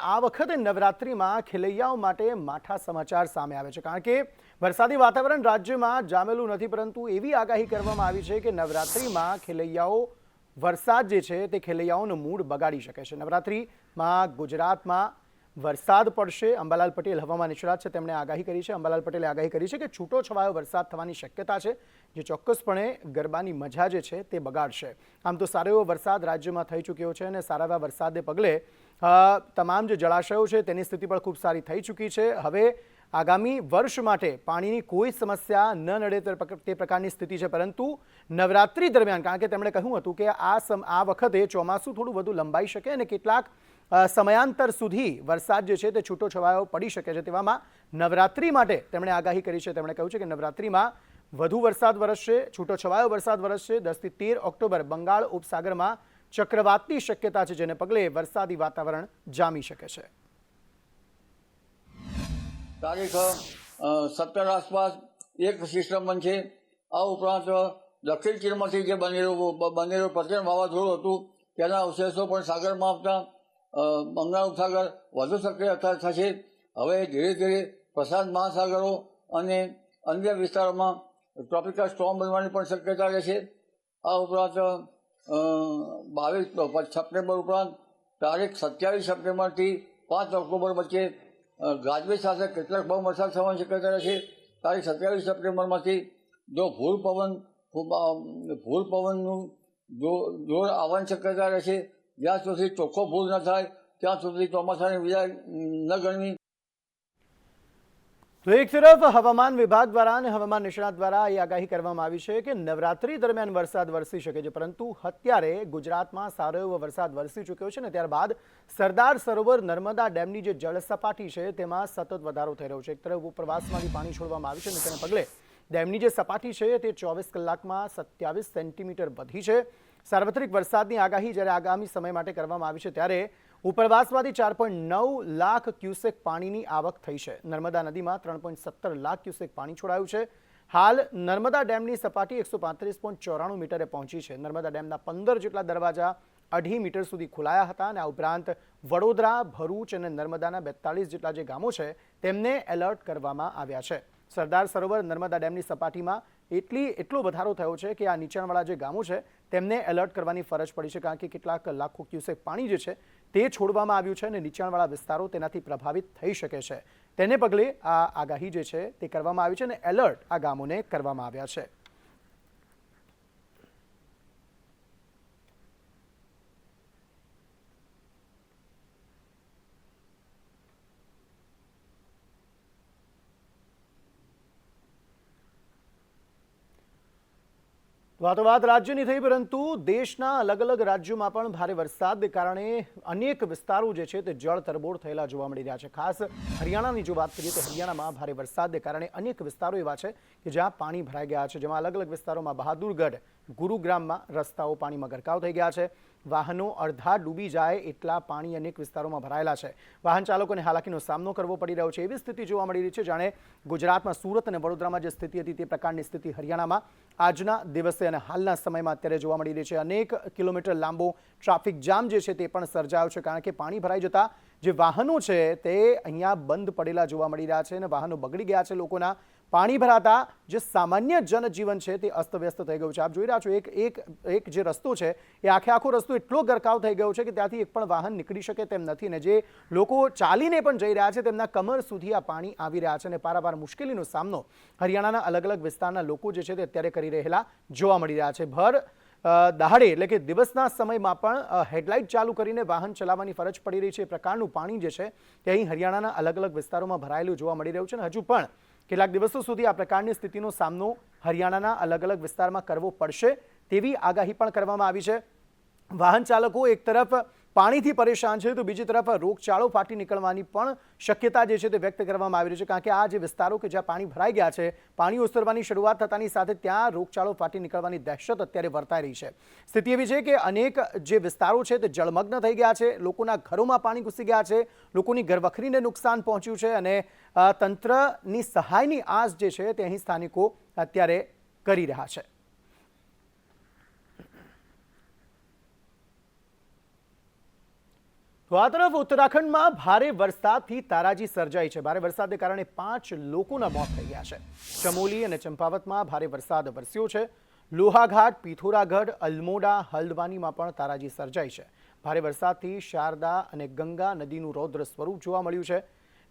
આ વખતે નવરાત્રિમાં ખેલૈયાઓ માટે માઠા સમાચાર સામે આવે છે, કારણ કે વરસાદી વાતાવરણ રાજ્યમાં જામેલું નથી, પરંતુ એવી આગાહી કરવામાં આવી છે કે નવરાત્રિમાં ખેલૈયાઓ વરસાદ જે છે તે ખેલૈયાઓનો મૂડ બગાડી શકે છે। નવરાત્રિમાં ગુજરાતમાં વરસાદ પડશે। અંબાલાલ પટેલ હવામાન નિષ્ણાત છે, તેમણે આગાહી કરી છે। અંબાલાલ પટેલે આગાહી કરી છે કે છૂટો છવાયો વરસાદ થવાની શક્યતા છે, જે ચોક્કસપણે ગરબાની મજા જે છે તે બગાડશે। આમ તો સારો એવો વરસાદ રાજ્યમાં થઈ ચૂક્યો છે અને સારા એવા વરસાદને પગલે તમામ જે જળાશયો છે તેની સ્થિતિ પણ ખૂબ સારી થઈ ચૂકી છે। હવે આગામી વર્ષ માટે પાણીની કોઈ સમસ્યા ન નડે તે પ્રકારની સ્થિતિ છે, પરંતુ નવરાત્રી દરમિયાન, કારણ કે તેમણે કહ્યું હતું કે આ વખતે ચોમાસું થોડું વધુ લંબાઈ શકે અને કેટલાક સમયાંતર સુધી વરસાદ જે છે તે છૂટો છવાયો પડી શકે છે, તેવામાં નવરાત્રી માટે તેમણે આગાહી કરી છે। તેમણે કહ્યું છે કે નવરાત્રીમાં વધુ વરસાદ વરસશે, છૂટો છવાયો વરસાદ વરસશે। 10 થી 13 ઓક્ટોબર બંગાળ ઉપસાગરમાં ચક્રવાતની શક્યતા છે, જેને પગલે વરસાદી વાતાવરણ જામી શકે છે। તારીખ 17 આસપાસ એક સિસ્ટમ બનશે। આ ઉપરાંત દક્ષિણ ચીનમાંથી જે બનેલું પ્રચંડ વાવાઝોડું હતું તેના અવશેષો પણ સાગરમાં આવતા બંગાળ ઉપસાગર વધુ સક્રિય થશે। હવે ધીરે ધીરે પ્રશાંત મહાસાગરો અને અન્ય વિસ્તારોમાં ટ્રોપિકલ સ્ટોર્મ બનવાની પણ શક્યતા રહેશે। આ ઉપરાંત 22 સપ્ટેમ્બર ઉપરાંત તારીખ 27 સપ્ટેમ્બરથી 5 ઓક્ટોબર વચ્ચે ગાજવીજ સાથે કેટલાક બહુ વરસાદ થવાની શક્યતા રહેશે। તારીખ 27 સપ્ટેમ્બરમાંથી જો ભૂલ પવનનું જોર આવવાની શક્યતા રહેશે। જ્યાં સુધી ચોખ્ખો ભૂલ ન થાય ત્યાં સુધી ચોમાસાની વિદાય ન ગણવી। તો એક તરફ હવામાન વિભાગ દ્વારા અને હવામાન નિષ્ણાત દ્વારા એ આગાહી કરવામાં આવી છે કે નવરાત્રી દરમિયાન વરસાદ વરસી શકે છે, પરંતુ અત્યારે ગુજરાતમાં સારો એવો વરસાદ વરસી ચૂક્યો છે ને ત્યારબાદ સરદાર સરોવર નર્મદા ડેમની જે જળ સપાટી છે તેમાં સતત વધારો થઈ રહ્યો છે। એક તરફ ઉપરવાસમાંથી પાણી છોડવામાં આવ્યું છે અને તેને પગલે ડેમની જે સપાટી છે તે 24 કલાકમાં 27 સેન્ટીમીટર વધી છે। સાર્વત્રિક વરસાદની આગાહી જ્યારે આગામી સમય માટે કરવામાં આવી છે, ત્યારે ઉપરવાસમાંથી 4.9 લાખ ક્યુસેક પાણીની આવક થઈ છે। નર્મદા નદીમાં 3.17 લાખ ક્યુસેક પાણી છોડાયું છે। હાલ નર્મદા ડેમની સપાટી 135.94 મીટરે પહોંચી છે। નર્મદા ડેમના 15 જેટલા દરવાજા 2.5 મીટર સુધી ખોલાયા હતા અને આ ઉપરાંત વડોદરા, ભરૂચ અને નર્મદાના 42 જેટલા જે ગામો છે તેમને એલર્ટ કરવામાં આવ્યા છે। સરદાર સરોવર નર્મદા ડેમની સપાટીમાં એટલો વધારો થયો છે કે આ નીચાણવાળા જે ગામો છે તેમને એલર્ટ કરવાની ફરજ પડી છે, કારણ કે કેટલાક લાખો ક્યુસેક પાણી જે છે તે છોડવામાં આવ્યું છે અને નીચાણવાળા વિસ્તારો તેનાથી પ્રભાવિત થઈ શકે છે। તેને પગલે આ આગાહી જે છે તે કરવામાં આવી છે અને એલર્ટ આ ગામોને કરવામાં આવ્યા છે। તો વાત રાજ્યની થઈ, પરંતુ દેશના અલગ અલગ રાજ્યોમાં પણ ભારે વરસાદને કારણે અનેક વિસ્તારો જે છે તે જળ તરબોળ થયેલા જોવા મળી રહ્યા છે। ખાસ હરિયાણાની જો વાત કરીએ તો હરિયાણામાં ભારે વરસાદને કારણે અનેક વિસ્તારો એવા છે કે જ્યાં પાણી ભરાઈ ગયા છે, જેમાં અલગ અલગ વિસ્તારોમાં બહાદુરગઢ, ગુરુગ્રામમાં રસ્તાઓ પાણીમાં ગરકાવ થઈ ગયા છે। વાહનો અડધા ડૂબી જાય એટલા પાણી અનેક વિસ્તારોમાં ભરાયેલા છે। વાહન ચાલકોને હાલાકીનો સામનો કરવો પડી રહ્યો છે, એવી સ્થિતિ જોવા મળી રહી છે, જાણે ગુજરાતમાં સુરત અને વડોદરામાં જે સ્થિતિ હતી તે પ્રકારની સ્થિતિ હરિયાણામાં આજના દિવસે અને હાલના સમયમાં અત્યારે જોવા મળી રહી છે। અનેક કિલોમીટર લાંબો ટ્રાફિક જામ જે છે તે પણ સર્જાયો છે, કારણ કે પાણી ભરાઈ જતા જે વાહનો છે તે અહીંયા બંધ પડેલા જોવા મળી રહ્યા છે અને વાહનો બગડી ગયા છે લોકોના। પાણી ભરાતા જે સામાન્ય જનજીવન છે તે અસ્તવ્યસ્ત થઈ ગયું છે। આપ જોઈ રહ્યા છો એક જે રસ્તો છે એ આખો રસ્તો એટલો ગરકાવ થઈ ગયો છે કે ત્યાંથી એક પણ વાહન નીકળી શકે તેમ નથી ને જે લોકો ચાલીને પણ જઈ રહ્યા છે તેમના કમર સુધી આ પાણી આવી રહ્યા છે અને પારાવાર મુશ્કેલીનો સામનો હરિયાણાના અલગ અલગ વિસ્તારના લોકો જે છે તે અત્યારે કરી રહેલા જોવા મળી રહ્યા છે। ભર દહાડે એટલે કે દિવસના સમયમાં પણ હેડલાઇટ ચાલુ કરીને વાહન ચલાવવાની ફરજ પડી રહી છે। એ પ્રકારનું પાણી જે છે તે અહીં હરિયાણાના અલગ અલગ વિસ્તારોમાં ભરાયેલું જોવા મળી રહ્યું છે અને હજુ પણ કેટલાક દિવસો સુધી આ પ્રકારની સ્થિતિનો સામનો હરિયાણાના અલગ અલગ વિસ્તારમાં કરવો પડશે તેવી આગાહી પણ કરવામાં આવી છે। વાહન ચાલકો એક તરફ પાણીથી પરેશાન છે તો બીજી તરફ રોગચાળો ફાટી નીકળવાની પણ શક્યતા જે છે તે વ્યક્ત કરવામાં આવી રહી છે, કારણ કે આ જે વિસ્તારો કે જ્યાં પાણી ભરાઈ ગયા છે, પાણી ઓસરવાની શરૂઆત થતાની સાથે ત્યાં રોગચાળો ફાટી નીકળવાની દહેશત અત્યારે વર્તાઈ રહી છે। સ્થિતિ એવી છે કે અનેક જે વિસ્તારો છે તે જળમગ્ન થઈ ગયા છે, લોકોના ઘરોમાં પાણી ઘૂસી ગયા છે, લોકોની ઘરવખરીને નુકસાન પહોંચ્યું છે અને તંત્રની સહાયની આસ જે છે તે અહીં સ્થાનિકો અત્યારે કરી રહ્યા છે। તો તો આ તરફ ઉત્તરાખંડમાં ભારે વરસાદથી તારાજી સર્જાઈ છે. ભારે વરસાદને કારણે 5 લોકોના મોત થઈ ગયા છે. ચમોલી અને ચંપાવતમાં ભારે વરસાદ વરસ્યો છે. લોહાઘાટ, પિથોરાગઢ, અલ્મોડા, હલ્દવાનીમાં પણ તારાજી સર્જાઈ છે. ભારે વરસાદથી શારદા અને ગંગા નદીનું રૌદ્ર સ્વરૂપ જોવા મળ્યું છે.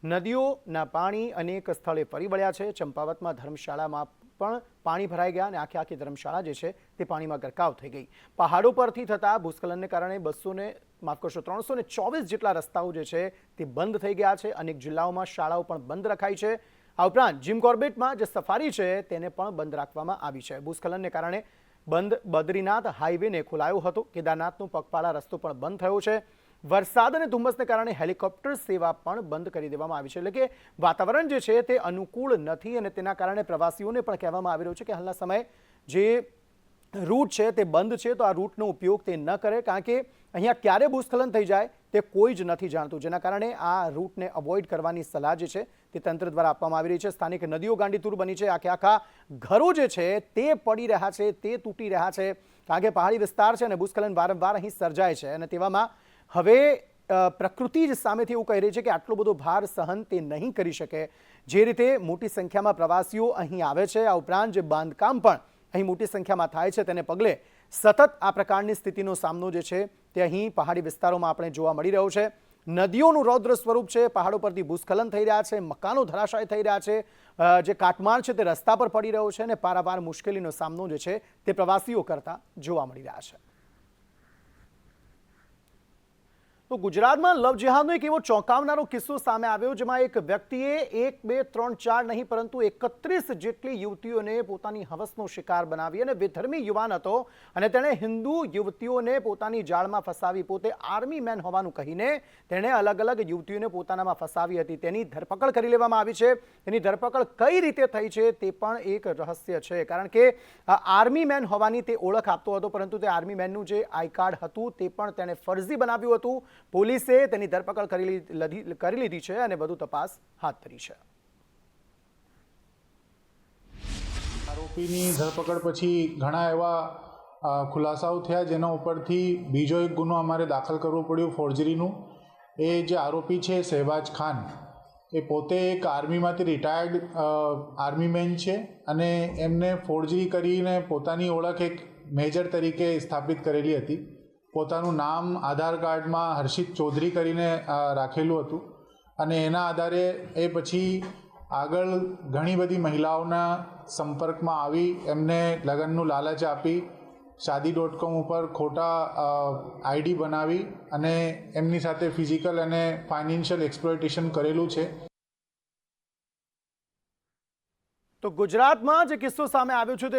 નદીઓના પાણી અનેક સ્થળે ફરી વળ્યા છે. ચંપાવતમાં ધર્મશાળામાં પણ પાણી ભરાઈ ગયા અને આખી ધર્મશાળા જે છે તે પાણીમાં ગરકાવ થઈ ગઈ. પહાડો પરથી થતા ભૂસ્ખલનને કારણે 324 જેટલા રસ્તાઓ જે છે તે બંધ થઈ ગયા છે. અનેક જિલ્લાઓમાં શાળાઓ પણ બંધ રખાઈ છે. આ ઉપરાંત જીમ કોર્બેટમાં જે સફારી છે તેને પણ બંધ રાખવામાં આવી છે. ભૂસ્ખલનને કારણે બદ્રીનાથ હાઈવેને ખોલાયો હતો. કેદારનાથનો પગપાળા રસ્તો પણ બંધ થયો છે. વરસાદ અને ધુમ્મસને કારણે હેલિકોપ્ટર સેવા પણ બંધ કરી દેવામાં આવી છે. એટલે કે વાતાવરણ જે છે તે અનુકૂળ નથી અને તેના કારણે પ્રવાસીઓને પણ કહેવામાં આવી રહ્યું છે કે હાલના સમયે જે રૂટ છે તે બંધ છે, તો આ રૂટનો ઉપયોગ તે ન કરે, કારણ કે અહીંયા ક્યારે ભૂસ્ખલન થઈ જાય તે કોઈ જ નથી જાણતું, જેના કારણે આ રૂટને અવોઇડ કરવાની સલાહ જે છે તે તંત્ર દ્વારા આપવામાં આવી રહી છે. સ્થાનિક નદીઓ ગાંડીતુર બની છે. આખા ઘરો જે છે તે પડી રહ્યા છે, તે તૂટી રહ્યા છે, કારણ કે પહાડી વિસ્તાર છે અને ભૂસ્ખલન વારંવાર અહીં સર્જાય છે. અને તેવામાં હવે પ્રકૃતિ જ સામેથી એવું કહી રહી છે કે આટલો બધો ભાર સહન તે નહીં કરી શકે. જે રીતે મોટી સંખ્યામાં પ્રવાસીઓ અહીં આવે છે, આ ઉપરાંત જે બાંધકામ પણ અહીં મોટી સંખ્યામાં થાય છે, તેને પગલે સતત આ પ્રકારની સ્થિતિનો સામનો જે છે તે અહીં પહાડી વિસ્તારોમાં આપણે જોવા મળી રહ્યો છે. નદીઓનું રૌદ્ર સ્વરૂપ છે. પહાડો પરથી ભૂસ્ખલન થઈ રહ્યા છે. મકાનો ધરાશાયી થઈ રહ્યા છે. જે કાટમાળ છે તે રસ્તા પર પડી રહ્યો છે અને પારાવાર મુશ્કેલીનો સામનો જે છે તે પ્રવાસીઓ કરતા જોવા મળી રહ્યા છે. તો ગુજરાતમાં લવ જેહાદનો એક એવો ચોંકાવનારો કિસ્સો સામે આવ્યો, જેમાં એક વ્યક્તિએ 1, 2, 3, 4 નહીં પરંતુ 31 જેટલી યુવતીઓને પોતાની હવસનો શિકાર બનાવી. અને વિધર્મી યુવાન હતો અને તેણે હિન્દુ યુવતીઓને પોતાની જાળમાં ફસાવી. પોતે આર્મી મેન હોવાનું કહીને તેણે અલગ અલગ યુવતીઓને પોતાનામાં ફસાવી હતી. તેની ધરપકડ કરી લેવામાં આવી છે. તેની ધરપકડ કઈ રીતે થઈ છે તે પણ એક રહસ્ય છે, કારણ કે આર્મી મેન હોવાની તે ઓળખ આપતો હતો, પરંતુ તે આર્મી મેનનું જે આઈ કાર્ડ હતું તે પણ તેણે ફરજી બનાવ્યું હતું. પોલીસે તેની ધરપકડ કરી લીધી છે અને વધુ તપાસ હાથ ધરી છે. આરોપીની ધરપકડ પછી ઘણા એવા ખુલાસાઓ થયા, જેના ઉપરથી બીજો એક ગુનો અમારે દાખલ કરવો પડ્યો ફોર્જરીનું. એ જે આરોપી છે શહેબાજ ખાન, એ પોતે એક આર્મીમાંથી રિટાયર્ડ આર્મી મેન છે અને એમને ફોર્જરી કરીને પોતાની ઓળખ એક મેજર તરીકે સ્થાપિત કરેલી હતી. પોતાનું નામ આધાર કાર્ડમાં હર્ષિત ચૌધરી કરીને રાખેલું હતું અને એના આધારે એ પછી આગળ ઘણી બધી મહિલાઓના સંપર્કમાં આવી, એમને લગ્નનું લાલચ આપી, shaadi.com ઉપર ખોટા આઈડી બનાવી અને એમની સાથે ફિઝિકલ અને ફાઇનાન્શિયલ એક્સપ્લોઇટેશન કરેલું છે. તો ગુજરાતમાં જે કિસ્સો સામે આવ્યો છે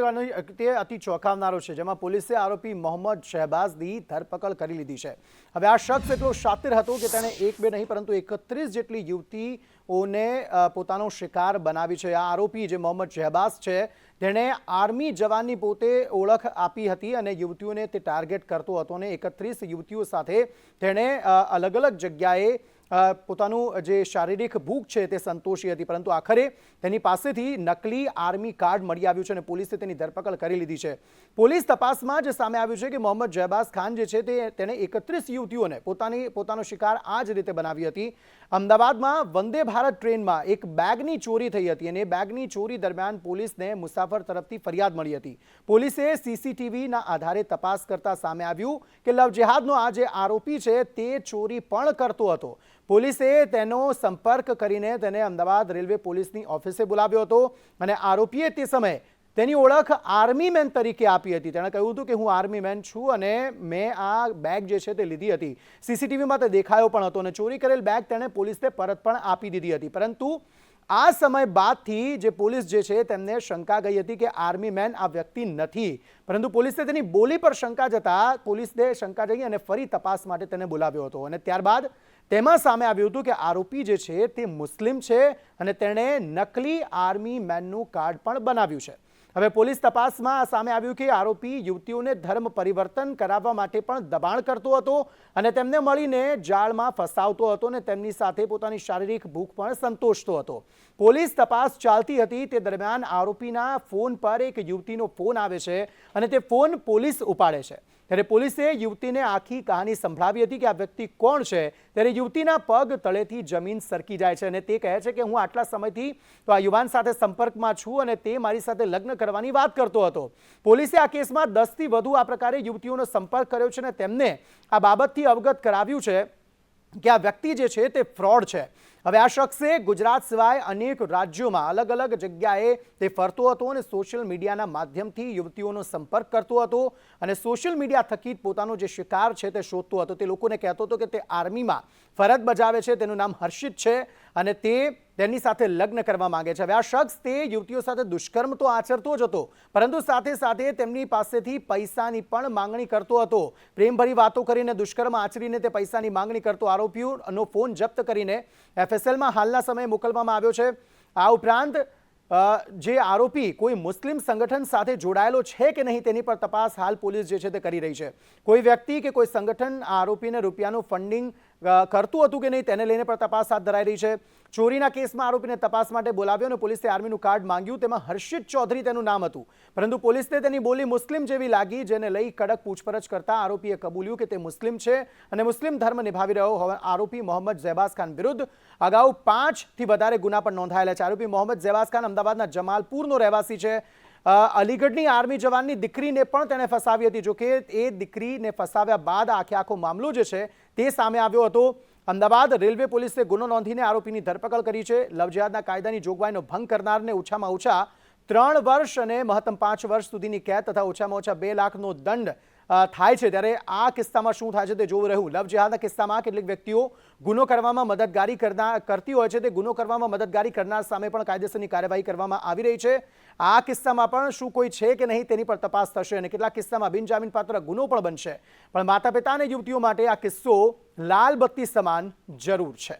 તે અતિ ચોંકાવનારો છે, જેમાં પોલીસે આરોપી મોહમ્મદ શહેબાઝની ધરપકડ કરી લીધી છે. હવે આ શખ્સ એટલો શાતિર હતો કે તેણે 1, 2 નહીં પરંતુ 31 જેટલી યુવતીઓને પોતાનો શિકાર બનાવી છે. આ આરોપી જે મોહમ્મદ શહેબાઝ છે તેણે આર્મી જવાનની પોતે ઓળખ આપી હતી અને યુવતીઓને તે ટાર્ગેટ કરતો હતો અને 31 યુવતીઓ સાથે તેણે અલગ અલગ જગ્યાએ પોતાનું જે શારીરિક ભૂખ છે તે સંતોષી હતી, પરંતુ આખરે તેની પાસેથી નકલી આર્મી કાર્ડ મળી આવ્યું છે અને પોલીસે તેની ધરપકડ કરી લીધી છે. પોલીસ તપાસમાં જે સામે આવ્યું છે કે મોહમ્મદ શહેબાઝ ખાન જે છે તેણે 31 યુવતીઓને પોતાનો શિકાર આ જ રીતે બનાવી હતી. અમદાવાદમાં વંદે ભારત ટ્રેનમાં એક બેગની ચોરી થઈ હતી અને એ બેગની ચોરી દરમિયાન પોલીસને મુસાફર તરફથી ફરિયાદ મળી હતી. પોલીસે સીસીટીવીના આધારે તપાસ કરતા સામે આવ્યું કે લવ જેહાદનો આ જે આરોપી છે તે ચોરી પણ કરતો હતો. પોલીસે તેનો સંપર્ક કરીને તેને અમદાવાદ રેલવે પોલીસની ઓફિસે બોલાવ્યો હતો અને આરોપીએ તે સમયે તેની ઓળખ આર્મી મેન તરીકે આપી હતી. તેણે કહ્યું હતું કે હું આર્મી મેન છું અને મેં આ બેગ જે છે તે લીધી હતી. સીસીટીવીમાં તે દેખાયો પણ હતો અને ચોરી કરેલ બેગ તેણે પોલીસને પરત પણ આપી દીધી હતી. પરંતુ આ સમય બાદથી જે પોલીસ જે છે તેમને શંકા ગઈ હતી કે આર્મી મેન આ વ્યક્તિ નથી, પરંતુ પોલીસે તેની બોલી પર શંકા જતા પોલીસને શંકા જઈ અને ફરી તપાસ માટે તેને બોલાવ્યો હતો અને ત્યારબાદ તેમાં સામે આવ્યું હતું કે આરોપી જે છે તે મુસ્લિમ છે અને તેણે નકલી આર્મી મેનનું કાર્ડ પણ બનાવ્યું છે. હવે પોલીસ તપાસમાં સામે આવ્યું કે આરોપી યુવતીઓને ધર્મ પરિવર્તન કરાવવા માટે પણ દબાણ કરતો હતો અને તેમને મળીને જાળમાં ફસાવતો હતો અને તેમની સાથે પોતાની શારીરિક ભૂખ પણ સંતોષતો હતો. પોલીસ તપાસ ચાલતી હતી તે દરમિયાન આરોપીના ફોન પર એક યુવતીનો ફોન આવે છે અને તે ફોન પોલીસ ઉપાડે છે. ત્યારે પોલીસે યુવતીને આખી કહાની સંભળાવી હતી કે આ વ્યક્તિ કોણ છે ત્યારે યુવતીના પગ તળેથી જમીન સરકી જાય છે અને તે કહે છે કે હું આટલા સમયથી તો આ યુવાન સાથે સંપર્કમાં છું અને તે મારી સાથે લગ્ન કરવાની વાત કરતો હતો. પોલીસે આ કેસમાં 10થી વધુ આ પ્રકારે યુવતીઓનો સંપર્ક કર્યો છે અને તેમને આ બાબતથી અવગત કરાવ્યું છે કે આ વ્યક્તિ જે છે તે ફ્રોડ છે. હવે આ શખ્સે ગુજરાત સિવાય અનેક રાજ્યોમાં અલગ અલગ જગ્યાએ તે ફરતો હતો અને સોશિયલ મીડિયાના માધ્યમથી યુવતીઓનો સંપર્ક કરતો હતો અને સોશિયલ મીડિયા થકી પોતાનો જે શિકાર છે તે શોધતો હતો. તે લોકોને કહેતો હતો કે તે આર્મીમાં ફરજ બજાવે છે, તેનું નામ હર્ષિત છે અને તે તેની સાથે લગ્ન કરવા માંગે છે. હવે આ શખ્સ તે યુવતીઓ સાથે દુષ્કર્મ તો આચરતો જ હતો પરંતુ સાથે સાથે તેમની પાસેથી પૈસાની પણ માંગણી કરતો હતો. પ્રેમભરી વાતો કરીને દુષ્કર્મ આચરીને તે પૈસાની માંગણી કરતો. આરોપીઓનો ફોન જપ્ત કરીને FSLમાં હાલના સમયે મોકલવામાં આવ્યો છે. આ ઉપરાંત જે આરોપી કોઈ મુસ્લિમ સંગઠન સાથે જોડાયેલો છે કે નહીં તેની પર તપાસ હાલ પોલીસ જે છે તે કરી રહી છે. કોઈ વ્યક્તિ કે કોઈ સંગઠન આ આરોપીને રૂપિયાનું ફંડિંગ કરતું હતું કે નહીં તેને લઈને પણ તપાસ હાથ ધરાઈ રહી છે. ચોરીના કેસમાં આરોપીને તપાસ માટે બોલાવ્યો અને પોલીસે આર્મીનું કાર્ડ માંગ્યું. તેમાં હર્ષિત ચૌધરી તેનું નામ હતું પરંતુ પોલીસને તેની બોલી મુસ્લિમ જેવી લાગી, જેને લઈ કડક પૂછપરછ કરતા આરોપીએ કબૂલ્યું કે તે મુસ્લિમ છે અને મુસ્લિમ ધર્મ નિભાવી રહ્યો. આરોપી મોહમ્મદ ઝેબાઝ ખાન વિરુદ્ધ અગાઉ 5થી વધારે ગુના પણ નોંધાયેલા છે. આરોપી મોહમ્મદ ઝેબાઝ ખાન અમદાવાદના જમાલપુરનો રહેવાસી છે. અલીગઢની આર્મી જવાનની દીકરીને પણ તેને ફસાવી હતી. જોકે એ દીકરીને ફસાવ્યા બાદ આખો મામલો જે છે તે સામે આવ્યો હતો. અમદાવાદ રેલવે પોલીસે ગુનો નોંધીને આરોપીની ધરપકડ કરી છે. લવ જિહાદના કાયદાની જોગવાઈનો ભંગ કરનારને ઓછામાં ઓછા 3 વર્ષ અને મહત્તમ 5 વર્ષ સુધીની કેદ તથા ઓછામાં ઓછા 2 લાખનો દંડ થાય છે. ત્યારે આ કિસ્સામાં શું થાય છે તે જોવું રહ્યું. લવ જિહાદના કિસ્સામાં કેટલીક વ્યક્તિઓ ગુનો કરવામાં મદદગારી કરતી હોય છે. તે ગુનો કરવામાં મદદગારી કરનાર સામે પણ કાયદેસરની કાર્યવાહી કરવામાં આવી રહી છે. આ કિસ્સામાં પણ શું કોઈ છે કે નહીં તેની પર તપાસ થશે અને કેટલાક કિસ્સામાં બિનજામીનપાત્ર ગુનો પણ બનશે. પણ માતા પિતા અને યુવતીઓ માટે આ કિસ્સો લાલ બત્તી સમાન જરૂર છે.